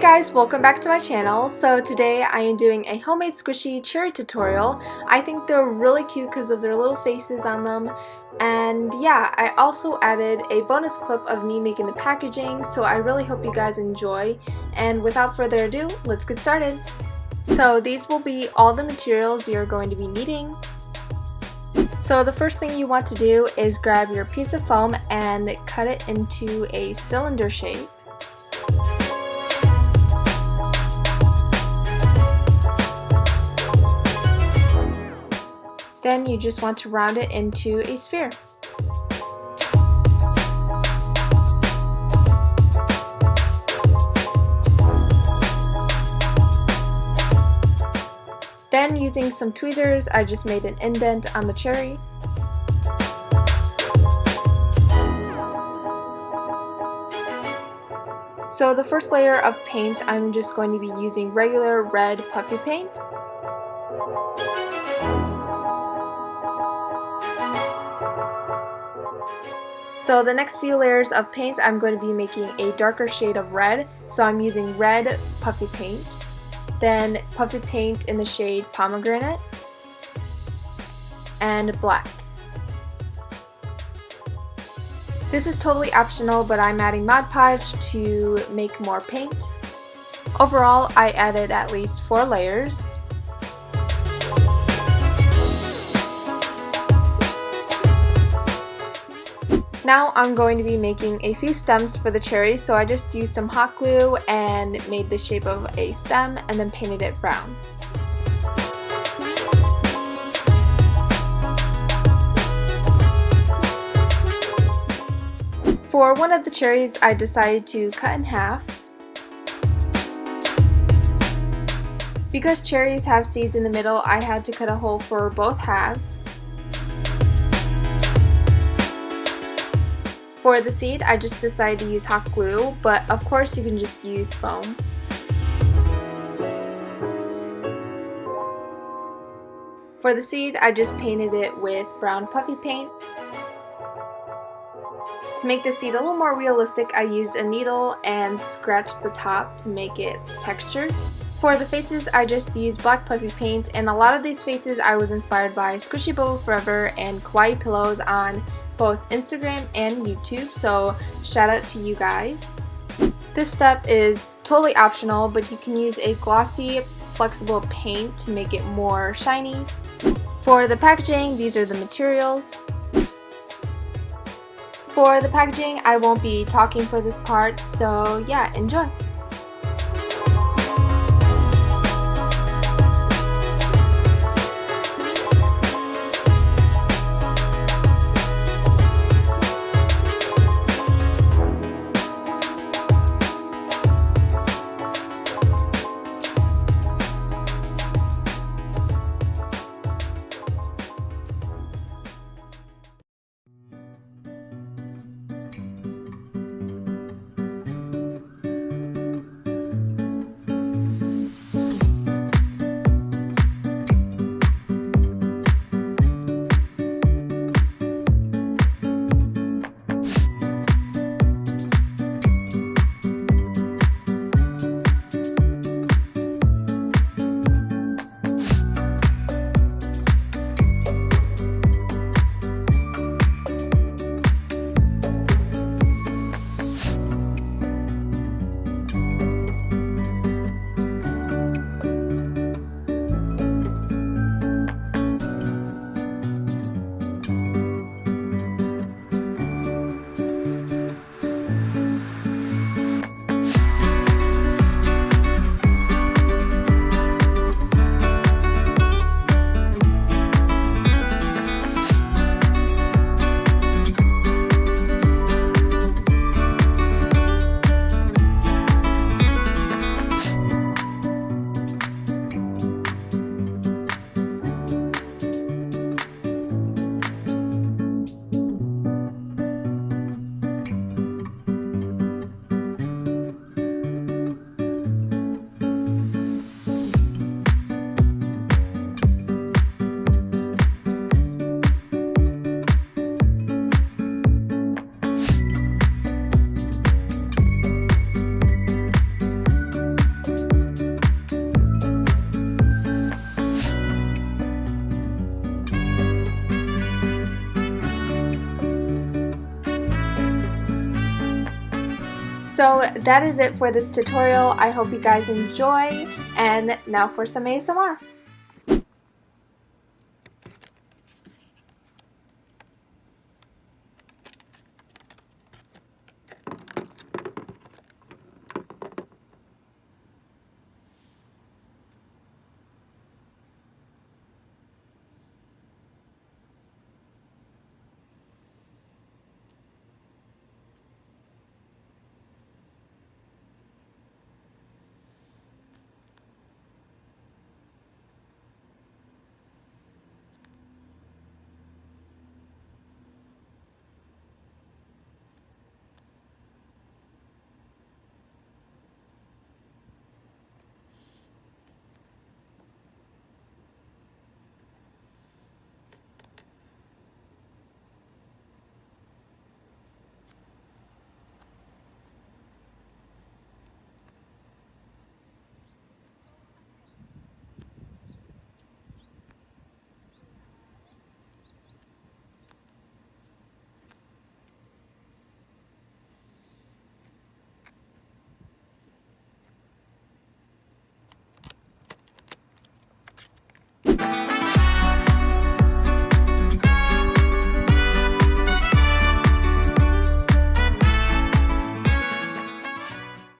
guys, welcome back to my channel. So today I am doing a homemade squishy cherry tutorial. I think they're really cute because of their little faces on them. And yeah, I also added a bonus clip of me making the packaging, so I really hope you guys enjoy. And without further ado, let's get started. So these will be all the materials you're going to be needing. So the first thing you want to do is grab your piece of foam and cut it into a cylinder shape. Then you just want to round it into a sphere. Then using some tweezers, I just made an indent on the cherry. So the first layer of paint, I'm just going to be using regular red puffy paint. So the next few layers of paint, I'm going to be making a darker shade of red. So I'm using red puffy paint, then puffy paint in the shade pomegranate, and black. This is totally optional, but I'm adding Mod Podge to make more paint. Overall, I added at least 4 layers. Now I'm going to be making a few stems for the cherries, so I just used some hot glue and made the shape of a stem and then painted it brown. For one of the cherries, I decided to cut in half. Because cherries have seeds in the middle, I had to cut a hole for both halves. For the seed, I just decided to use hot glue, but of course you can just use foam. For the seed, I just painted it with brown puffy paint. To make the seed a little more realistic, I used a needle and scratched the top to make it textured. For the faces, I just used black puffy paint, and a lot of these faces I was inspired by Squishy Bubble Forever and Kawaii Pillows on both Instagram and YouTube, so shout out to you guys. This step is totally optional, but you can use a glossy, flexible paint to make it more shiny. For the packaging, these are the materials. For the packaging, I won't be talking for this part, so yeah, enjoy! So that is it for this tutorial. I hope you guys enjoy, and now for some ASMR.